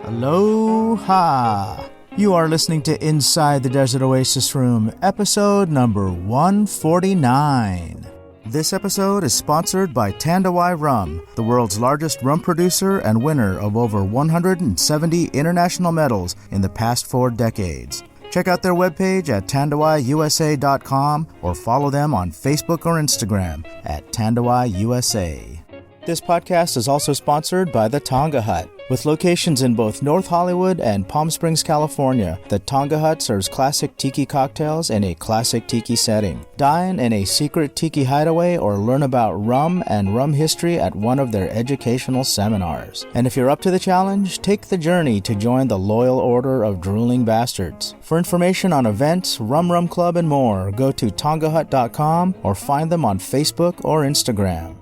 Aloha! You are listening to Inside the Desert Oasis Room, episode number 149. This episode is sponsored by Tandawai Rum, the world's largest rum producer and winner of over 170 international medals in the past 4 decades. Check out their webpage at tandawaiusa.com or follow them on Facebook or Instagram at tandawaiusa. This podcast is also sponsored by the Tonga Hut. With locations in both North Hollywood and Palm Springs, California, the Tonga Hut serves classic tiki cocktails in a classic tiki setting. Dine in a secret tiki hideaway or learn about rum and rum history at one of their educational seminars. And if you're up to the challenge, take the journey to join the Loyal Order of Drooling Bastards. For information on events, Rum Club, and more, go to tongahut.com or find them on Facebook or Instagram.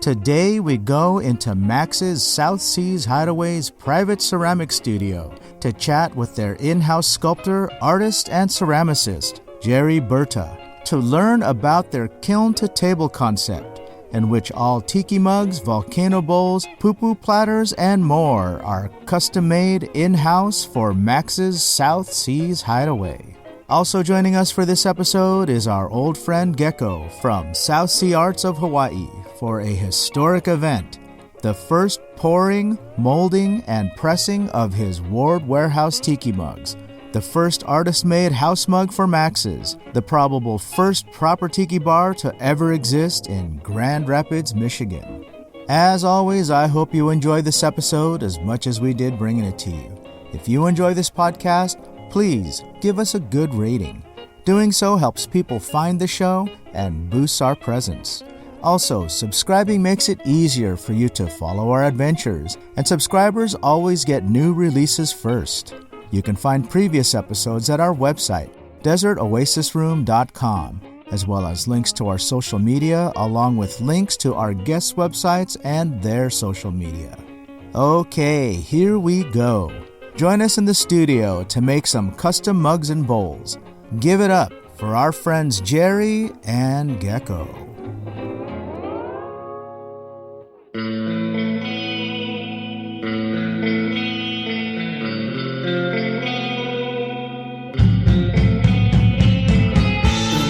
Today we go into Max's South Seas Hideaway's private ceramic studio to chat with their in-house sculptor, artist, and ceramicist, Jerry Berta, to learn about their kiln-to-table concept, in which all tiki mugs, volcano bowls, pupu platters, and more are custom-made in-house for Max's South Seas Hideaway. Also joining us for this episode is our old friend Gecko from South Sea Arts of Hawaii for a historic event, the first pouring, molding, and pressing of his Ward Warehouse tiki mugs, the first artist-made house mug for Max's, the probable first proper tiki bar to ever exist in Grand Rapids, Michigan. As always, I hope you enjoy this episode as much as we did bringing it to you. If you enjoy this podcast, please give us a good rating. Doing so helps people find the show and boosts our presence. Also, subscribing makes it easier for you to follow our adventures, and subscribers always get new releases first. You can find previous episodes at our website, desertoasisroom.com, as well as links to our social media, along with links to our guests' websites and their social media. Okay, here we go. Join us in the studio to make some custom mugs and bowls. Give it up for our friends Jerry and Gecko.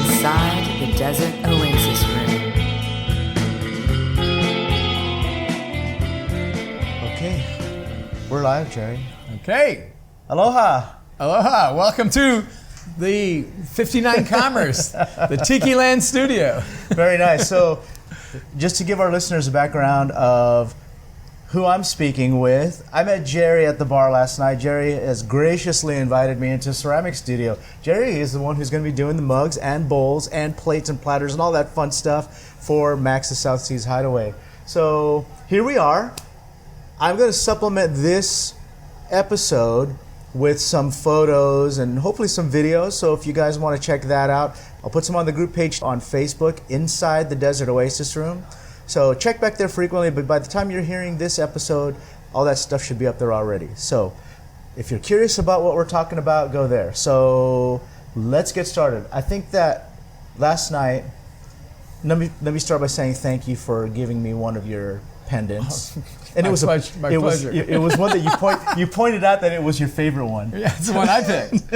Inside the Desert Oasis Room. Okay, we're live, Jerry. Okay. Aloha. Aloha. Welcome to the 59 Commerce, the Tiki Land studio. Very nice. So, just to give our listeners a background of who I'm speaking with, I met Jerry at the bar last night. Jerry has graciously invited me into ceramic studio. Jerry is the one who's going to be doing the mugs and bowls and plates and platters and all that fun stuff for Max's South Seas Hideaway. So, here we are. I'm going to supplement this episode with some photos and hopefully some videos, so if you guys want to check that out, I'll put some on the group page on Facebook, Inside the Desert Oasis Room. So check back there frequently, but by the time you're hearing this episode, all that stuff should be up there already. So if you're curious about what we're talking about, go there. So let's get started. I think that last night, let me start by saying thank you for giving me one of your pendants. And my it was pleasure. It was one that you pointed out that it was your favorite one. Yeah, it's the one I picked.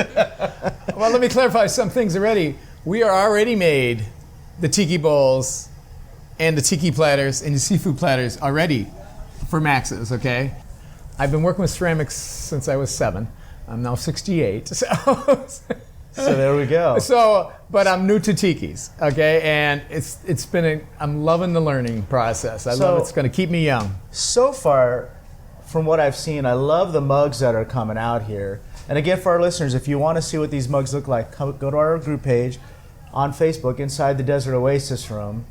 Well, let me clarify some things already. We are already made the tiki bowls and the tiki platters and the seafood platters already for Max's, okay? I've been working with ceramics since I was 7. I'm now 68, So there we go. But I'm new to tikis, okay? And it's been I'm loving the learning process. I love it. It's going to keep me young. So far, from what I've seen, I love the mugs that are coming out here. And again, for our listeners, if you want to see what these mugs look like, go to our group page on Facebook, Inside the Desert Oasis Room,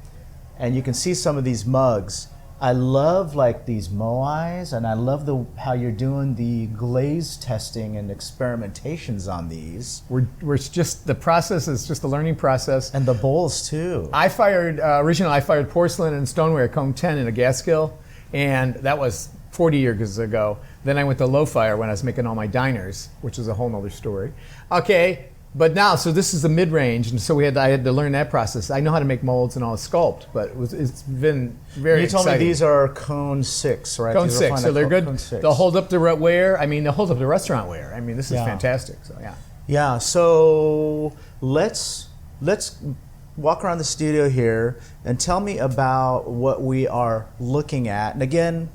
and you can see some of these mugs. I love like these moais, and I love how you're doing the glaze testing and experimentations on these. We're just, the process is just a learning process. And the bowls too. Originally I fired porcelain and stoneware cone 10 in a gas kiln, and that was 40 years ago. Then I went to low fire when I was making all my diners, which is a whole nother story. Okay, But now, so this is the mid-range, and so I had to learn that process. I know how to make molds and all sculpt, but it's been very exciting. You told me these are cone 6, right? Cone 6, so they're good. They'll hold up the ware. I mean, they'll hold up the restaurant ware. I mean, this is fantastic. So yeah. Yeah. So let's walk around the studio here and tell me about what we are looking at. And again,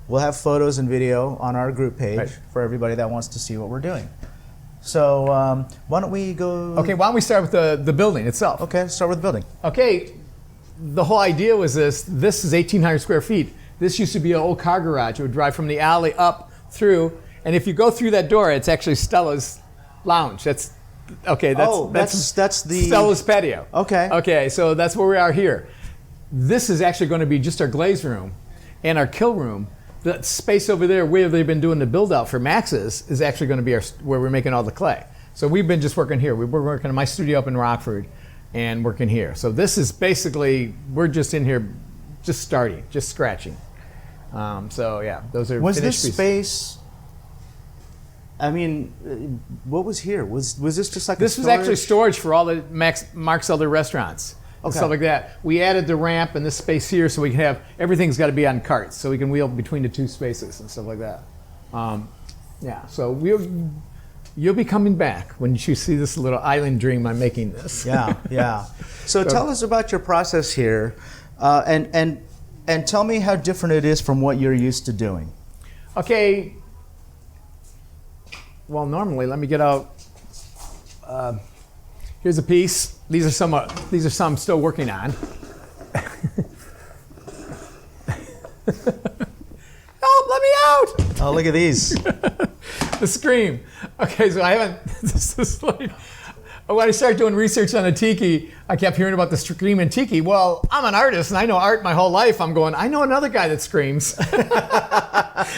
we'll have photos and video on our group page for everybody that wants to see what we're doing. So why don't we go... Okay, why don't we start with the building itself? Okay, start with the building. Okay, the whole idea was this is 1,800 square feet. This used to be an old car garage. It would drive from the alley up through, and if you go through that door, it's actually Stella's lounge. That's the Stella's patio. Okay, so that's where we are here. This is actually going to be just our glaze room and our kiln room. The space over there where they've been doing the build out for Max's is actually going to be where we're making all the clay. So we've been just working here. We've been working in my studio up in Rockford and working here. So this is basically, we're just in here just starting, just scratching. So yeah, those are Was finished this pieces. space, I mean, what was here? Was this just like This was actually storage for all the Mark's other restaurants. And stuff like that. We added the ramp and this space here so we can have, everything's got to be on carts so we can wheel between the two spaces and stuff like that. So you'll be coming back when you see this little island dream I'm making this. Yeah. So tell us about your process here and tell me how different it is from what you're used to doing. Okay. Well, normally, let me get out. Here's a piece. These are some I'm still working on. Help! Let me out! Oh, look at these. The scream. Okay, so I haven't. This is like when I started doing research on the tiki, I kept hearing about the scream in tiki. Well, I'm an artist and I know art my whole life. I'm going, I know another guy that screams.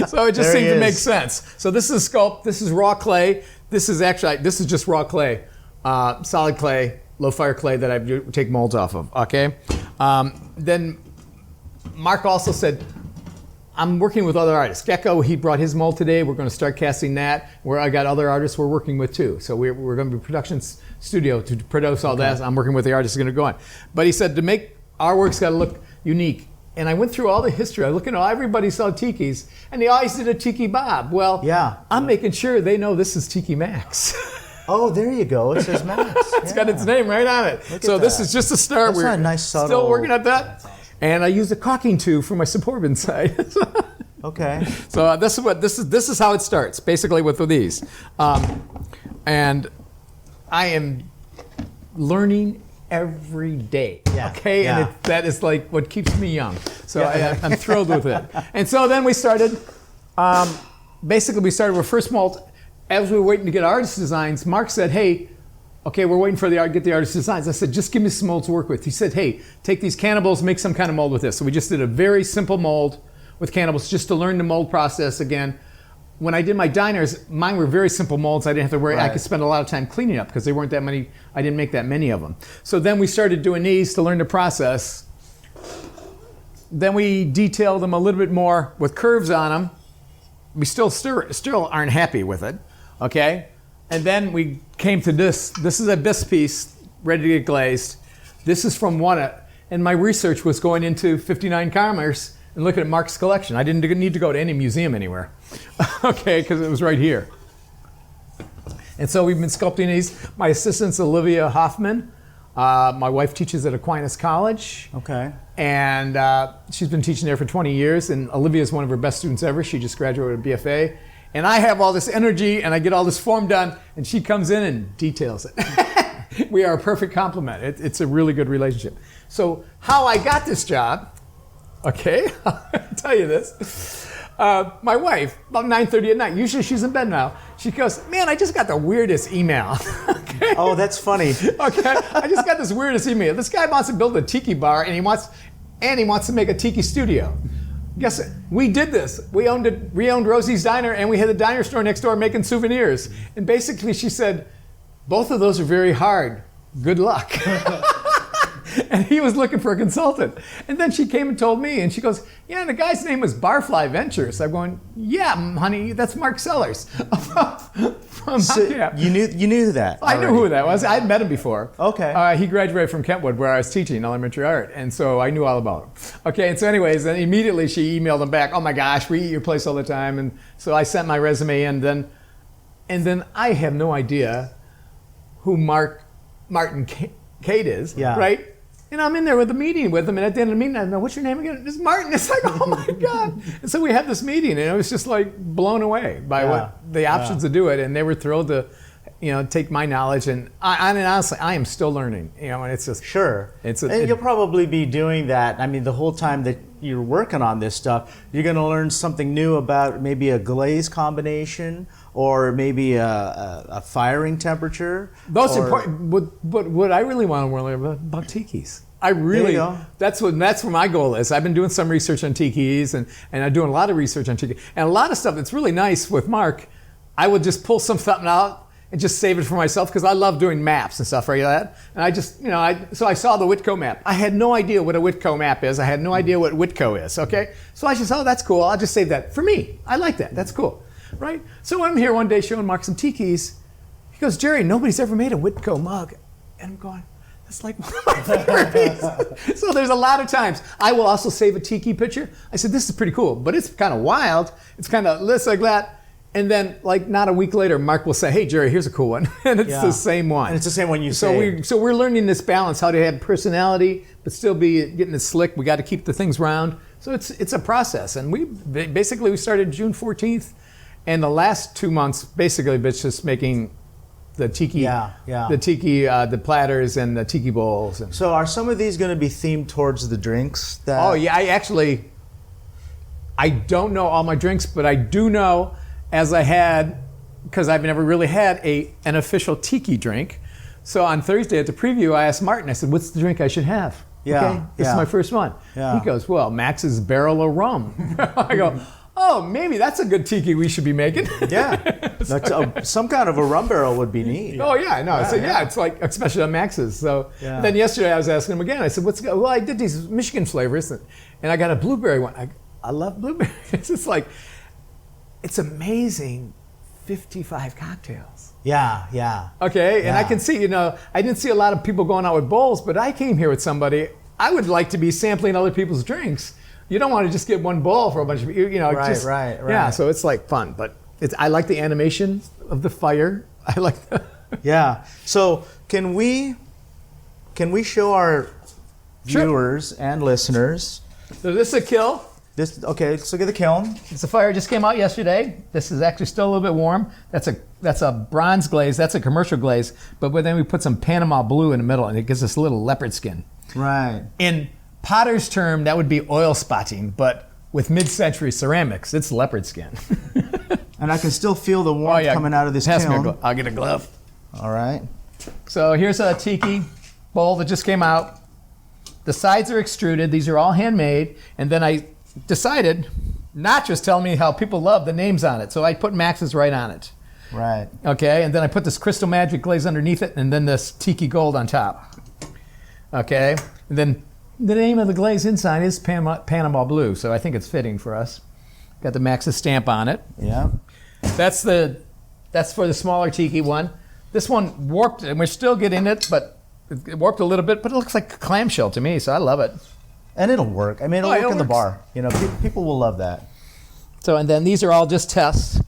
So it just seemed to make sense. So this is sculpt. This is raw clay. This is just raw clay, solid clay. Low fire clay that I take molds off of, okay? Then Mark also said, I'm working with other artists. Gecko, he brought his mold today. We're going to start casting that. Where I got other artists we're working with too. So we're going to be a production studio to produce all that. I'm working with the artists who are going to go on. But he said to make our work's got to look unique. And I went through all the history. I look at everybody saw tikis, and they always did a tiki bob. Well, I'm making sure they know this is Tiki Max. Oh, there you go. It says Max. It's got its name right on it. So this is just a start. That's a nice subtle... Still working at that. And I used a caulking tube for my suburban side. Okay. So this is how it starts, basically with these. And I am learning every day. Okay? And that is like what keeps me young. So I'm thrilled with it. And so then we started, basically we started with first mold. As we were waiting to get artist designs, Mark said, hey, okay, we're waiting for get the artist designs. I said, just give me some molds to work with. He said, hey, take these cannibals, make some kind of mold with this. So we just did a very simple mold with cannibals just to learn the mold process again. When I did my diners, mine were very simple molds. I didn't have to worry. I could spend a lot of time cleaning up because they weren't that many. I didn't make that many of them. So then we started doing these to learn the process. Then we detailed them a little bit more with curves on them. We still aren't happy with it. Okay, and then we came to this. This is a bisque piece ready to get glazed. This is from and my research was going into 59 Commerce and looking at Mark's collection. I didn't need to go to any museum anywhere, okay, because it was right here. And so we've been sculpting these. My assistant's Olivia Hoffman. My wife teaches at Aquinas College. Okay. And she's been teaching there for 20 years, and Olivia is one of her best students ever. She just graduated with a BFA. And I have all this energy, and I get all this form done, and she comes in and details it. We are a perfect complement. It's a really good relationship. So how I got this job, okay, I'll tell you this. My wife, about 9:30 at night, usually she's in bed now, she goes, man, I just got the weirdest email. Okay? Oh, that's funny. Okay, I just got this weirdest email. This guy wants to build a tiki bar, and he wants to make a tiki studio. Guess it. We did this. We owned Rosie's Diner, and we had a diner store next door making souvenirs. And basically she said, both of those are very hard. Good luck. And he was looking for a consultant. And then she came and told me, and she goes, yeah, and the guy's name was Barfly Ventures. I'm going, yeah, honey, that's Mark Sellers You knew that. I knew who that was. I'd met him before. Okay. He graduated from Kentwood, where I was teaching elementary art, and so I knew all about him. Okay, and so anyways, then immediately she emailed him back. Oh my gosh, we eat your place all the time, and so I sent my resume, and then I have no idea who Martin Cade is, right? And I'm in there with the meeting with him, and at the end of the meeting, I know, what's your name again? It's Martin. It's like, oh my God. And so we had this meeting, and I was just like blown away by what the options to do it, and they were thrilled to, take my knowledge. And honestly, I am still learning, and it's just sure. And you'll probably be doing that. I mean, the whole time that you're working on this stuff, you're going to learn something new about maybe a glaze combination or maybe a firing temperature. Most important, but what I really want to learn about tikis. I really, that's where my goal is. I've been doing some research on tikis, and I'm doing a lot of research on tiki. And a lot of stuff that's really nice with Mark, I would just pull something out and just save it for myself, because I love doing maps and stuff like that. And I just, so I saw the Whitco map. I had no idea what a Whitco map is. I had no idea what Whitco is, okay? So I just, that's cool. I'll just save that for me. I like that. That's cool, right? So I'm here one day showing Mark some tikis. He goes, Jerry, nobody's ever made a Whitco mug. And I'm going, that's like one of my favorite pieces. So there's a lot of times. I will also save a tiki picture. I said, this is pretty cool, but it's kind of wild. It's kind of this like that. And then, like, not a week later, Mark will say, hey, Jerry, here's a cool one. And it's the same one. And it's the same one you say. So we're learning this balance, how to have personality, but still be getting it slick. We got to keep the things round. So it's a process. And we started June 14th. And the last 2 months, basically, it's just making the tiki, the platters and the tiki bowls. And so are some of these going to be themed towards the drinks? Oh, yeah. I don't know all my drinks, but I do know, as I had, because I've never really had an official tiki drink. So on Thursday at the preview, I asked Martin, I said, what's the drink I should have? This is my first one. He goes, well, Max's Barrel of Rum. I go, oh, maybe that's a good tiki we should be making. Some kind of a rum barrel would be neat. Oh, yeah, no. It's like, especially on Max's. So then yesterday I was asking him again. I said, well, I did these Michigan flavors, and I got a blueberry one. I love blueberries. It's like, it's amazing, 55 cocktails. Yeah. Okay, and I can see, I didn't see a lot of people going out with bowls, but I came here with somebody. I would like to be sampling other people's drinks. You don't want to just get one bowl for a bunch of people, Right. Yeah, so it's like fun, but I like the animation of the fire. I like the... Yeah. So can we show our viewers and listeners? So this is a kiln. Okay, let's look at the kiln. It's a fire just came out yesterday. This is actually still a little bit warm. That's a bronze glaze. That's a commercial glaze. But then we put some Panama blue in the middle, and it gives us a little leopard skin. Right. In potter's term, that would be oil spotting, but with mid-century ceramics, it's leopard skin. And I can still feel the warmth coming out of this kiln. I'll get a glove. All right. So here's a tiki bowl that just came out. The sides are extruded. These are all handmade. And then I decided not just tell me how people love the names on it. So I put Max's right on it. Right. Okay, and then I put this Crystal Magic glaze underneath it, and then this Tiki Gold on top. Okay, and then the name of the glaze inside is Panama Blue, so I think it's fitting for us. Got the Max's stamp on it. Yeah. That's for the smaller Tiki one. This one warped, and we're still getting it, but it warped a little bit, but it looks like a clamshell to me, so I love it. And it'll work. I mean, it'll work in the bar. People will love that. So, and then these are all just tests.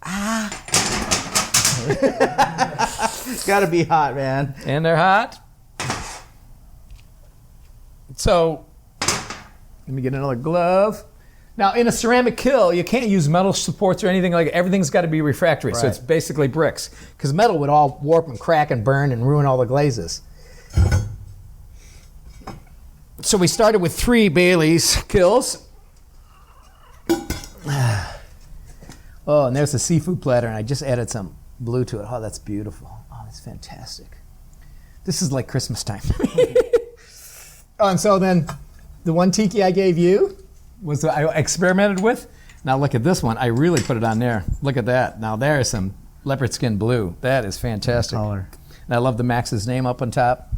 Gotta be hot, man. And they're hot. So, let me get another glove. Now, in a ceramic kiln, you can't use metal supports or anything like that. Everything's got to be refractory, so it's basically bricks. Because metal would all warp and crack and burn and ruin all the glazes. So we started with 3 Bailey's kilns. Oh, and there's the seafood platter, and I just added some blue to it. Oh, that's beautiful. Oh, that's fantastic. This is like Christmas time. Oh, and so then the one tiki I gave you was I experimented with. Now look at this one. I really put it on there. Look at that. Now there's some leopard skin blue. That is fantastic. Color. And I love the Max's name up on top.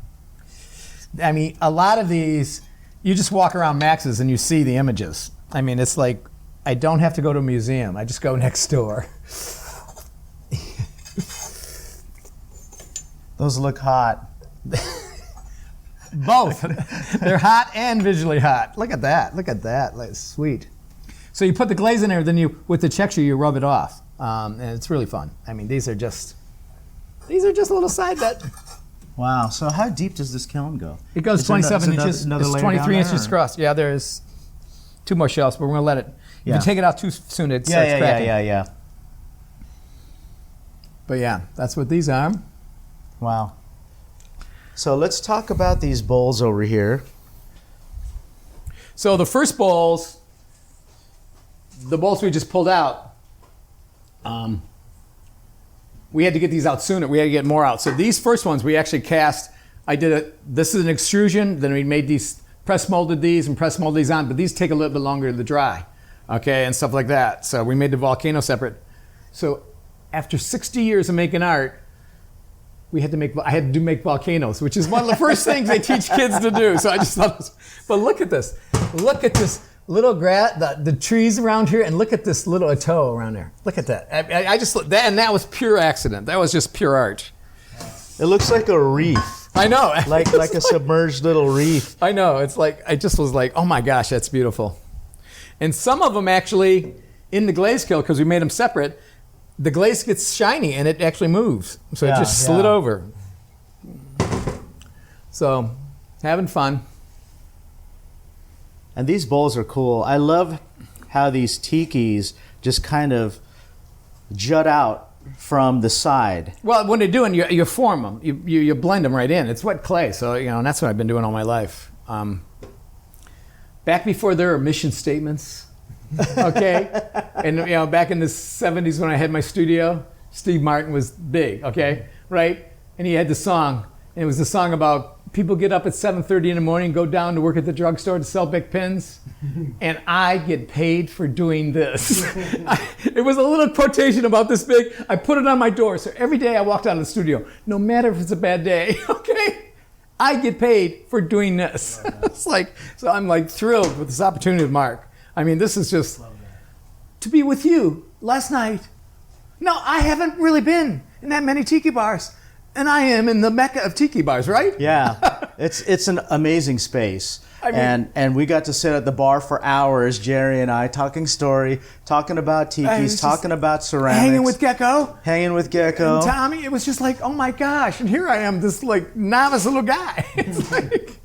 I mean, a lot of these, you just walk around Max's and you see the images. I mean, it's like, I don't have to go to a museum. I just go next door. Those look hot. Both. They're hot and visually hot. Look at that. Look at that. Like, sweet. So you put the glaze in there, then you, with the texture, you rub it off. And it's really fun. I mean, these are just a little side bet. Wow. So how deep does this kiln go? It goes 27 inches. Another It's layer 23 down inches there, or? across. Yeah, there's 2 more shelves, but we're going to let it. If Yeah. you take it out too soon, it starts cracking. Yeah. But yeah, that's what these are. Wow. So let's talk about these bowls over here. So the first bowls, the bowls we just pulled out, we had to get these out sooner. We had to get more out. So these first ones we actually cast. This is an extrusion. Then we made these, press molded these and press molded these on. But these take a little bit longer to dry, okay, and stuff like that. So we made the volcano separate. So after 60 years of making art, I had to make volcanoes, which is one of the first things they teach kids to do. So I just thought, but look at this. Look at this little grass, the trees around here, and look at this little atoll around there. Look at that. I just, and that was pure accident. That was just pure art. It looks like a reef. I know. like a submerged little reef. I know. It's like, I just was like, oh my gosh, that's beautiful. And some of them actually, in the glaze kiln, because we made them separate, the glaze gets shiny and it actually moves. So it just slid over. So, having fun. And these bowls are cool. I love how these tikis just kind of jut out from the side. Well, when they're doing, you form them. You blend them right in. It's wet clay. So, and that's what I've been doing all my life. Back before there were mission statements. Okay, and back in the 70s when I had my studio, Steve Martin was big, okay, right? And he had the song, and it was the song about people get up at 7:30 in the morning, go down to work at the drugstore to sell Bic pens, and I get paid for doing this. It was a little quotation about this big. I put it on my door, so every day I walked out of the studio, no matter if it's a bad day, okay, I get paid for doing this. It's like, so I'm like thrilled with this opportunity with Mark. I mean, this is just to be with you last night. No, I haven't really been in that many tiki bars, and I am in the mecca of tiki bars, right? Yeah, it's an amazing space. I mean, and we got to sit at the bar for hours, Jerry and I, talking story, talking about tikis, talking about ceramics. Hanging with Gecko. And Tommy, it was just like, oh my gosh, and here I am, this like novice little guy. It's like,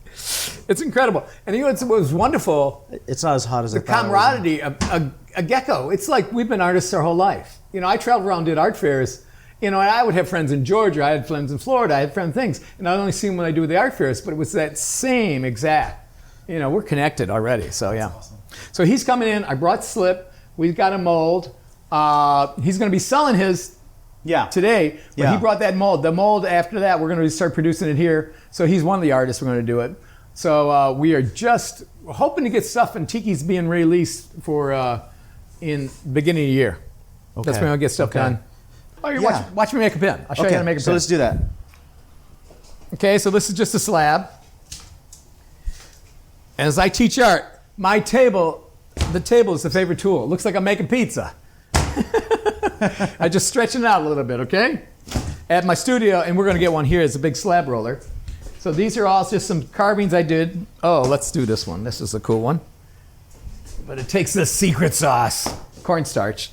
it's incredible. And what was wonderful, it's not as hot as the camaraderie of a Gecko. It's like we've been artists our whole life. I traveled around, did art fairs. And I would have friends in Georgia, I had friends in Florida, I had friends things. And I'd only see them when I do the art fairs, but it was that same exact. We're connected already, so yeah. Awesome. So he's coming in, I brought slip, we've got a mold. He's gonna be selling his today, but he brought that mold. The mold after that, we're gonna start producing it here. So he's one of the artists, we're gonna do it. So we are just hoping to get stuff, and Tiki's being released for in the beginning of the year. Okay. That's when I'll get stuff done. Oh, watch me make a pen. I'll show you how to make a pen. So let's do that. Okay, so this is just a slab. As I teach art, the table is the favorite tool. It looks like I'm making pizza. I just stretch it out a little bit, okay? At my studio, and we're going to get one here. It's a big slab roller. So these are all just some carvings I did. Oh, let's do this one. This is a cool one. But it takes the secret sauce, cornstarch.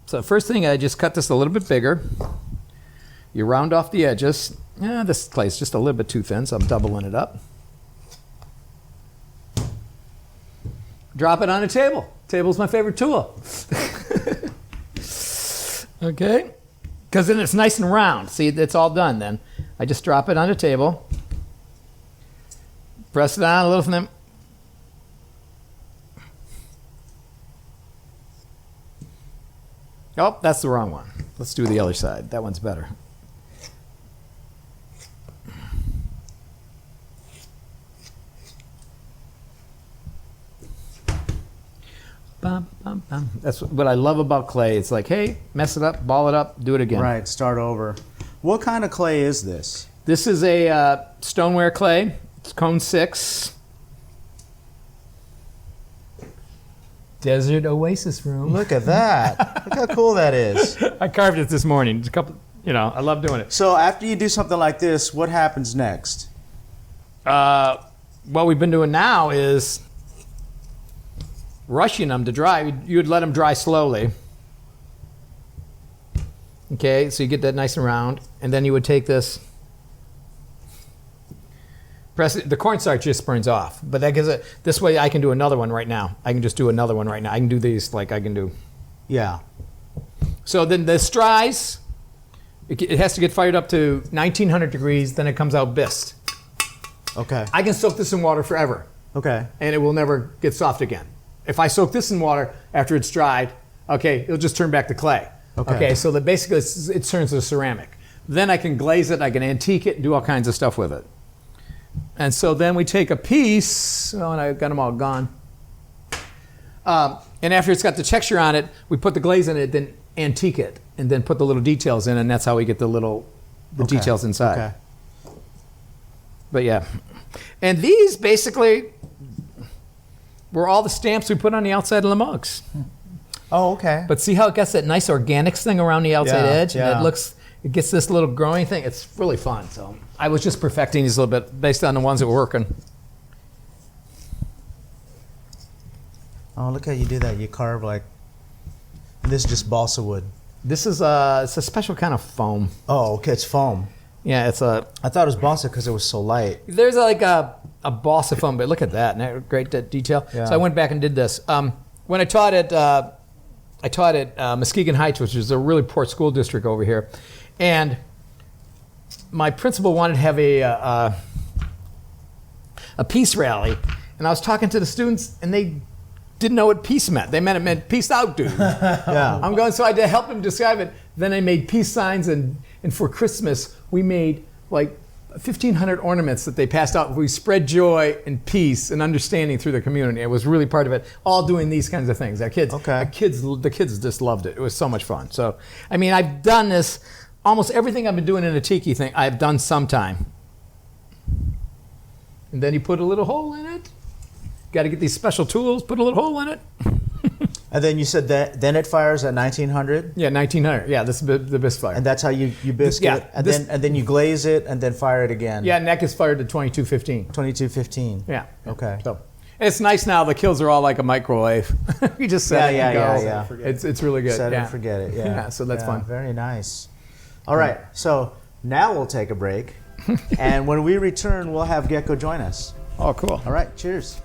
So first thing, I just cut this a little bit bigger. You round off the edges. This clay is just a little bit too thin, so I'm doubling it up. Drop it on a table. Table's my favorite tool. Okay? Because then it's nice and round. See, it's all done then. I just drop it on the table. Press it on a little from them. Oh, that's the wrong one. Let's do the other side. That one's better. Bum, bum, bum. That's what I love about clay. It's like, hey, mess it up, ball it up, do it again. Right, start over. What kind of clay is this? This is a stoneware clay. It's cone 6. Desert Oasis Room. Look at that. Look how cool that is. I carved it this morning. It's a couple, I love doing it. So after you do something like this, what happens next? What we've been doing now is rushing them to dry. You'd let them dry slowly. Okay, so you get that nice and round, and then you would take this, press it. The cornstarch just burns off, but that gives it. This way, I can do another one right now. I can just do another one right now. I can do these like I can do. Yeah. So then this dries. It has to get fired up to 1900 degrees. Then it comes out bisque. Okay. I can soak this in water forever. Okay. And it will never get soft again. If I soak this in water after it's dried, okay, it'll just turn back to clay. Okay, so that basically it turns to ceramic. Then I can glaze it, I can antique it, and do all kinds of stuff with it. And so then we take a piece, and I got them all gone. And after it's got the texture on it, we put the glaze in it, then antique it, and then put the little details in, and that's how we get the details inside. Okay. But yeah. And these basically were all the stamps we put on the outside of the mugs. Oh, okay. But see how it gets that nice organics thing around the outside edge? Yeah. And it gets this little growing thing. It's really fun. So I was just perfecting these a little bit based on the ones that were working. Oh, look how you do that. You carve this is just balsa wood. This is it's a special kind of foam. Oh, okay. It's foam. Yeah, it's a. I thought it was balsa because it was so light. There's like a balsa foam, but look at that. Isn't that great detail? Yeah. So I went back and did this. When I taught at Muskegon Heights, which is a really poor school district over here, and my principal wanted to have a peace rally, and I was talking to the students, and they didn't know what peace meant. It meant peace out, dude. Yeah. So I had to help him describe it. Then I made peace signs, and for Christmas we made like 1,500 ornaments that they passed out. We spread joy and peace and understanding through the community. It was really part of it. All doing these kinds of things. The kids just loved it. It was so much fun. So, I mean, I've done this. Almost everything I've been doing in a tiki thing, I've done sometime. And then you put a little hole in it. Got to get these special tools. Put a little hole in it. And then you said that then it fires at 1900? Yeah, 1900. Yeah, this is the bisque fire. And that's how you bisque Yeah, it? And then you glaze it and then fire it again? Yeah, and that gets fired to 2215. 2215. Yeah. Okay. So it's nice now. The kilns are all like a microwave. You just set it and go. Yeah. It's really good. Set it and forget it. Yeah. So that's fun. Very nice. All right. So now we'll take a break. And when we return, we'll have Gecko join us. Oh, cool. All right. Cheers.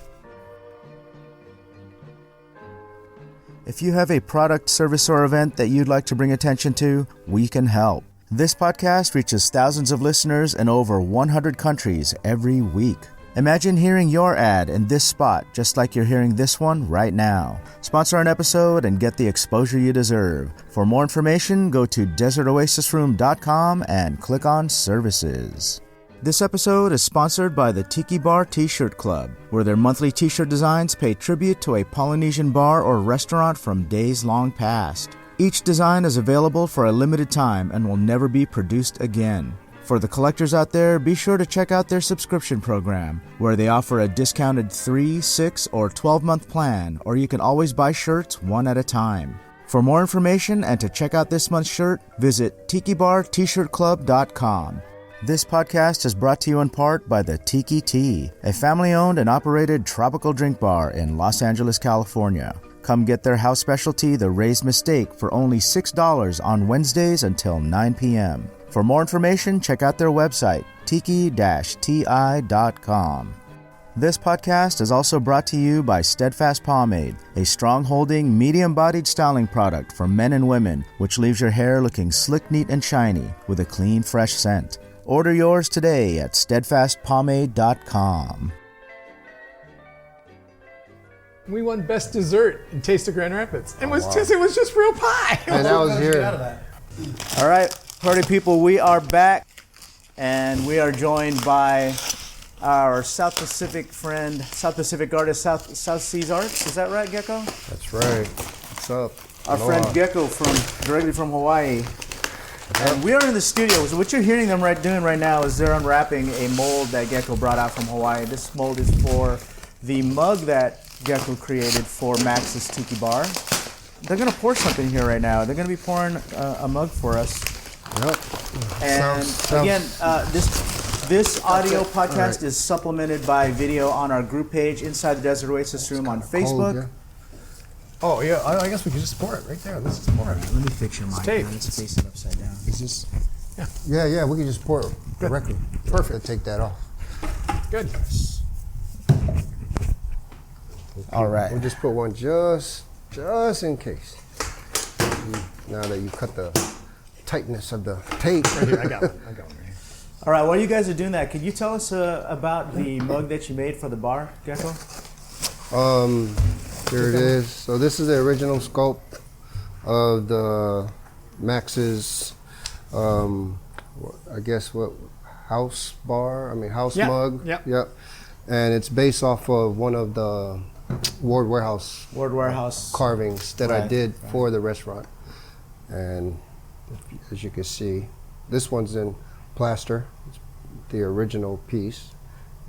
If you have a product, service, or event that you'd like to bring attention to, we can help. This podcast reaches thousands of listeners in over 100 countries every week. Imagine hearing your ad in this spot just like you're hearing this one right now. Sponsor an episode and get the exposure you deserve. For more information, go to desertoasisroom.com and click on Services. This episode is sponsored by the Tiki Bar T-Shirt Club, where their monthly T-shirt designs pay tribute to a Polynesian bar or restaurant from days long past. Each design is available for a limited time and will never be produced again. For the collectors out there, be sure to check out their subscription program, where they offer a discounted 3, 6, or 12-month plan, or you can always buy shirts one at a time. For more information and to check out this month's shirt, visit tikibartshirtclub.com. This podcast is brought to you in part by the Tiki Tea, a family-owned and operated tropical drink bar in Los Angeles, California. Come get their house specialty, the Raised Mistake, for only $6 on Wednesdays until 9 p.m. For more information, check out their website, tiki-ti.com. This podcast is also brought to you by Steadfast Pomade, a strong-holding, medium-bodied styling product for men and women, which leaves your hair looking slick, neat, and shiny with a clean, fresh scent. Order yours today at steadfastpomade.com. We won best dessert in Taste of Grand Rapids. It was just real pie. And that was here. All right, party people, we are back, and we are joined by our South Pacific friend, South Pacific artist, South Seas Arts. Is that right, Gecko? That's right. What's up? Our friend Gecko directly from Hawaii. And we are in the studio. So what you're hearing them doing right now is they're unwrapping a mold that Gecko brought out from Hawaii. This mold is for the mug that Gecko created for Max's Tiki Bar. They're gonna pour something here right now. They're gonna be pouring a mug for us. Yep. And again, this audio podcast is supplemented by video on our group page, Inside the Desert Oasis Room on Facebook. Cold, yeah. Oh yeah, I guess we can just pour it right there. Let's just pour it. Let me fix your mic. tape. Let's face it upside down. It's just yeah, we can just pour it directly. Perfect. Take that off. Good. All right. We'll just put one just in case. Now that you cut the tightness of the tape. Right here, I got one right here. All right. While you guys are doing that, could you tell us about the mug that you made for the bar, Gecko? Here it is. So this is the original sculpt of the Max's, I guess house mug. Yep. And it's based off of one of the Ward Warehouse carvings that I did for the restaurant. And as you can see, this one's in plaster. It's the original piece.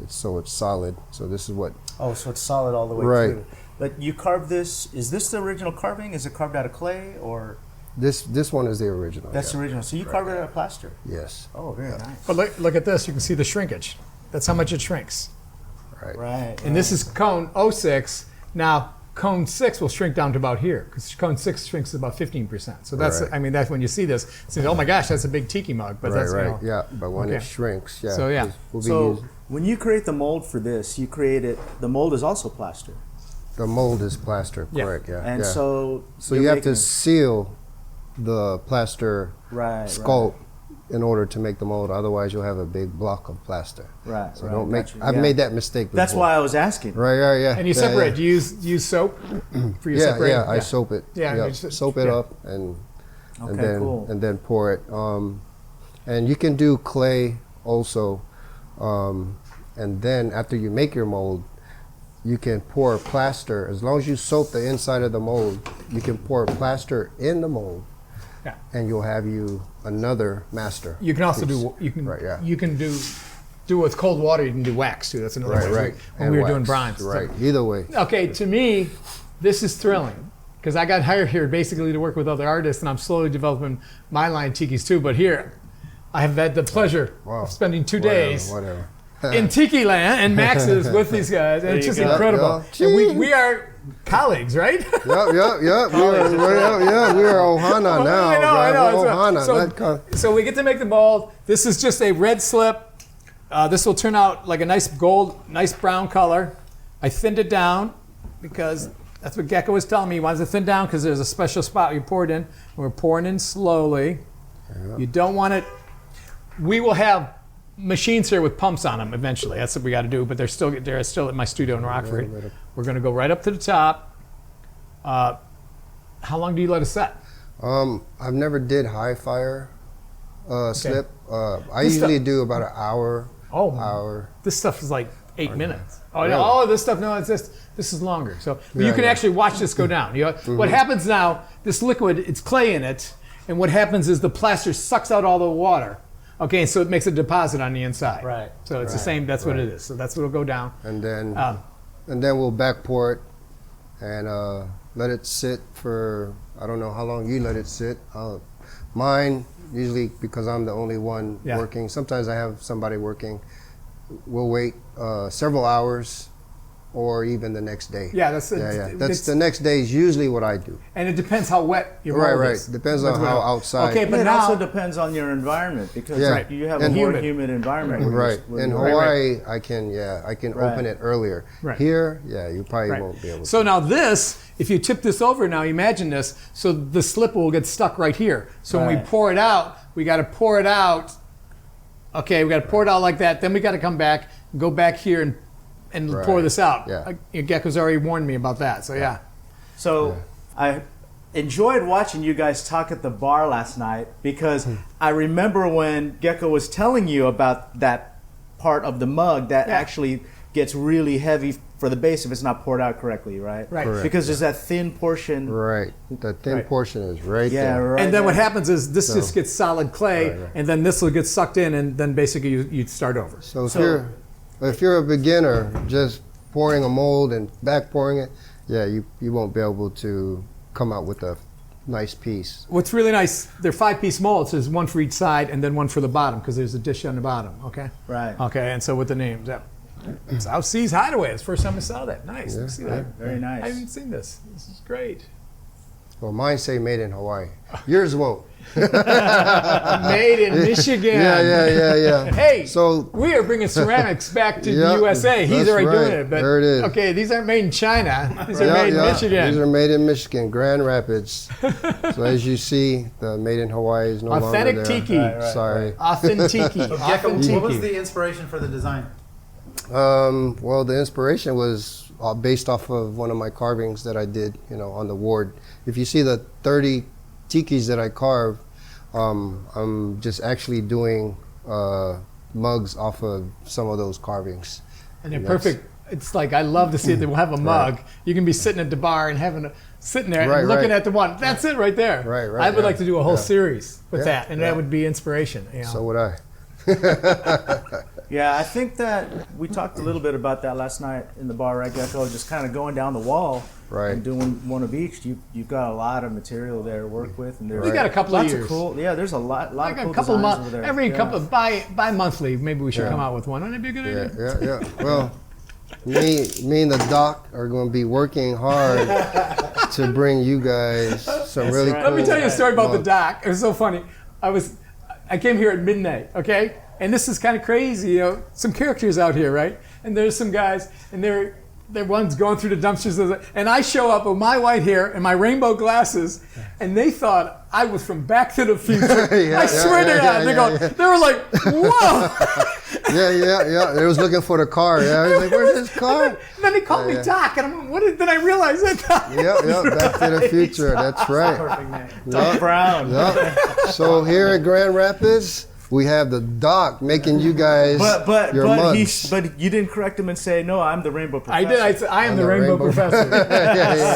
It's solid. So this is what. Oh, so it's solid all the way through. But you carved this. Is this the original carving? Is it carved out of clay or? This one is the original. That's the original. So you carved it out of plaster. Yes. Oh, very nice. But look at this. You can see the shrinkage. That's how much it shrinks. Right. And this is cone 06. Now, cone 6 will shrink down to about here because cone 6 shrinks to about 15%. So that's, Right. that's when you see this. It's oh my gosh, that's a big tiki mug. But that's, Yeah, but when it shrinks, So, yeah. So when you create the mold for this, the mold is also plaster. the mold is plaster, Yeah. correct? Yeah. And yeah. so you have to seal the plaster sculpt in order to make the mold. Otherwise, you'll have a big block of plaster. Right. So don't make. I've made that mistake before. That's why I was asking. Right. Yeah. And you separate. Yeah. Do you use soap for your Yeah. separating? I soap it. Yeah, Yep. you just- Soap it yeah. up and Okay, then cool. and then pour it. And you can do clay also. And then after you make your mold, you can pour plaster. As long as you soak the inside of the mold, you can pour plaster in the mold. Yeah. And you'll have another master. You can also piece. you can do with cold water. You can do wax too. That's another way. Right. When And we were wax. doing bronze. Right. Either way. Okay, to me, this is thrilling because I got hired here basically to work with other artists, and I'm slowly developing my line of tikis too. But here, I have had the pleasure of spending 2 days Whatever. in Tiki Land and Max's with these guys, and it's just incredible. Yeah. And we are colleagues, right? Yep. We are Ohana now. I know. We're Ohana. So we get to make the mold. This is just a red slip. This will turn out like a nice brown color. I thinned it down because that's what Gecko was telling me. He wants to thin down because there's a special spot you pour it in. And we're pouring in slowly. Yeah. You don't want it. We will have machines here with pumps on them eventually. That's what we got to do. But they're still at my studio in Rockford. We're going to go right up to the top. How long do you let it set? I've never did high fire slip. I usually do about an hour. Hour. This stuff is like 8 minutes. Oh, Really? no, this stuff, no, this is longer. So you can actually watch this go down. What happens now, this liquid, it's clay in it, and what happens is the plaster sucks out all the water. Okay, so it makes a deposit on the inside. Right. So it's the same, that's what it is. So that's what will go down. And then we'll back pour it and let it sit for, I don't know how long you let it sit. Mine, usually because I'm the only one working, sometimes I have somebody working, we'll wait several hours or even the next day. Yeah, that's the next day is usually what I do. And it depends how wet your mold is. Depends on how outside. Okay, but it now also depends on your environment because you have a And more humid environment. In Hawaii, I can open it earlier. Right. Here, you probably won't be able to. So now this, if you tip this over, now imagine this, so the slip will get stuck right here. So when we pour it out, we got to pour it out. Okay, we got to pour it out like that. Then we got to come back, go back here and pour this out. Yeah. Gecko's already warned me about that. So So I enjoyed watching you guys talk at the bar last night because I remember when Gecko was telling you about that part of the mug that actually gets really heavy for the base if it's not poured out correctly, right? Right. Correct. Because there's that thin portion. Right. The thin portion is right there. Right. and then what happens is this just gets solid clay, and then this will get sucked in, and then basically you start over. So if you're a beginner, just pouring a mold and back pouring it, yeah, you won't be able to come out with a nice piece. What's really nice, they're 5-piece molds. There's one for each side and then one for the bottom because there's a dish on the bottom. Okay. Right. Okay, and so with the names, South Seas Hideaway. It's the first time I saw that. Nice. Yeah, See that? Very nice. I haven't seen this. This is great. Well, mine say made in Hawaii. Yours won't. Made in Michigan. Yeah. Hey, so we are bringing ceramics back to Yeah, the USA. He's that's already right. doing it. But, There it is. Okay, these aren't made in China. These are made in Michigan. These are made in Michigan, Grand Rapids. So as you see, the made in Hawaii is no Authentic longer there. tiki. Sorry. Authentic. Gecko, what was the inspiration for the design? Well, the inspiration was based off of one of my carvings that I did, on the ward. If you see the 30 tikis that I carve, I'm just actually doing mugs off of some of those carvings. And they're perfect. It's like I love to see it. They will have a mug. You can be sitting at the bar and sitting there and looking at the one. That's it right there. Right. I would like to do a whole series with Yeah, that, and that would be inspiration. So would I. Yeah, I think that we talked a little bit about that last night in the bar, right, Gecko? Just kind of going down the wall and doing one of each. You've got a lot of material there to work with, and there's We got a couple of lots years. of cool. Yeah, there's a lot Like of cool a couple designs months, over there. every Yeah. couple of bi-monthly, maybe we should come out with one. Wouldn't that be a good idea? Yeah. Well, me and the doc are going to be working hard to bring you guys some really cool. Let me tell you a story about the mugs. dock. It was so funny. I came here at midnight, okay? And this is kind of crazy, some characters out here, right? And there's some guys, and they're one's going through the dumpsters, and I show up with my white hair and my rainbow glasses, and they thought I was from Back to the Future. I swear to God, they were like, whoa! Yeah. They was looking for the car. Yeah, he's like, where's his car? And then they called me Doc, and I'm like, then I realized that. Yeah, Back to the Future. That's right. Perfect name. Doc Brown. Yep. So here at Grand Rapids, we have the doc making you guys your mugs. But you didn't correct him and say, no, I'm the rainbow professor. I did. I said, I am the rainbow professor.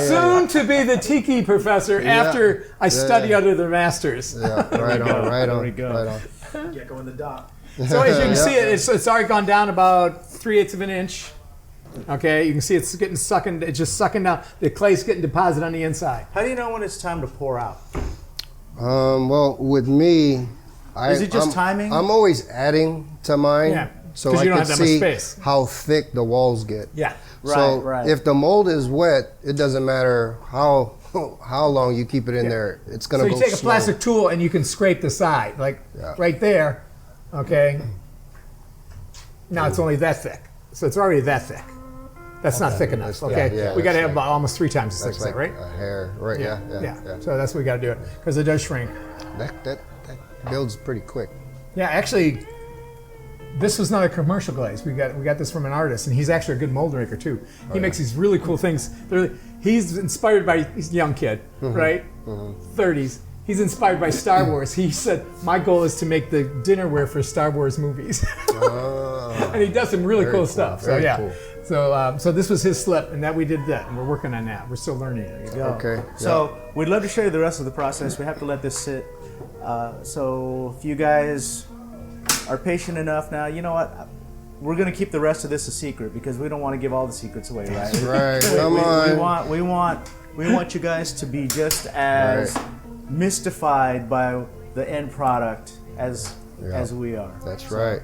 Soon to be the tiki professor after I study under the masters. Yeah, right on. There we go. Right on. Gecko in the dock. So as you can see, it's already gone down about 3/8 of an inch. Okay, you can see it's just sucking down. The clay's getting deposited on the inside. How do you know when it's time to pour out? Well, with me, Is it just timing? I'm always adding to mine, Yeah, so 'cause I you don't can have that much see space. how thick the walls get. Yeah. So Right. if the mold is wet, it doesn't matter how long you keep it in there. It's gonna So go you take a slow. plastic tool and you can scrape the side, like right there. Okay. Now it's only that thick, so it's already that thick. That's not thick enough. Okay, we got to have about almost 3 times as thick as that, right? A hair, right? Yeah. So that's what we got to do it because it does shrink. That builds pretty quick. Yeah, actually, this was not a commercial glaze. We got this from an artist, and he's actually a good mold maker too. He makes these really cool things. He's inspired by he's a young kid, right? 30s. He's inspired by Star Wars. He said, "My goal is to make the dinnerware for Star Wars movies," and he does some really cool stuff. So Very cool. So this was his slip, and that we did that, and we're working on that. We're still learning it. Okay. So we'd love to show you the rest of the process. We have to let this sit. So if you guys are patient enough now, you know what? We're going to keep the rest of this a secret because we don't want to give all the secrets away, right? Right. Come on. We want you guys to be just as mystified by the end product as we are. That's right.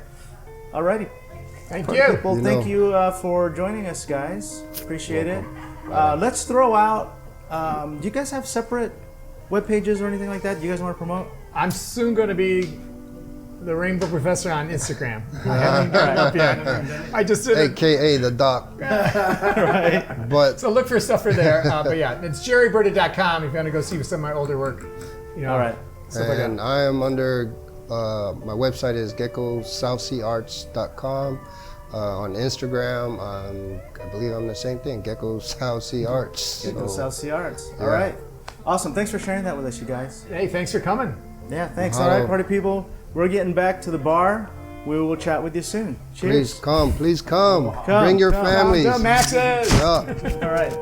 Alrighty. Thank you. Well, thank you for joining us, guys. Appreciate it. Let's throw out. Do you guys have separate web pages or anything like that? Do you guys want to promote? I'm soon going to be the Rainbow Professor on Instagram. I haven't got it up yet. I just did it. AKA the doc. Right. But So look for stuff for there. But yeah, it's jerryberta.com if you want to go see some of my older work. All right. Stuff like that. and I am under my website is geckosouthseaarts.com. On Instagram, I believe I'm the same thing, Gecko South Sea Arts. Gecko So, South Sea Arts. All yeah. right. Awesome. Thanks for sharing that with us, you guys. Hey, thanks for coming. Yeah, thanks. Mahalo. All right, party people. We're getting back to the bar. We will chat with you soon. Cheers. Please come. Bring your come. families. Maxes. Yeah. All right.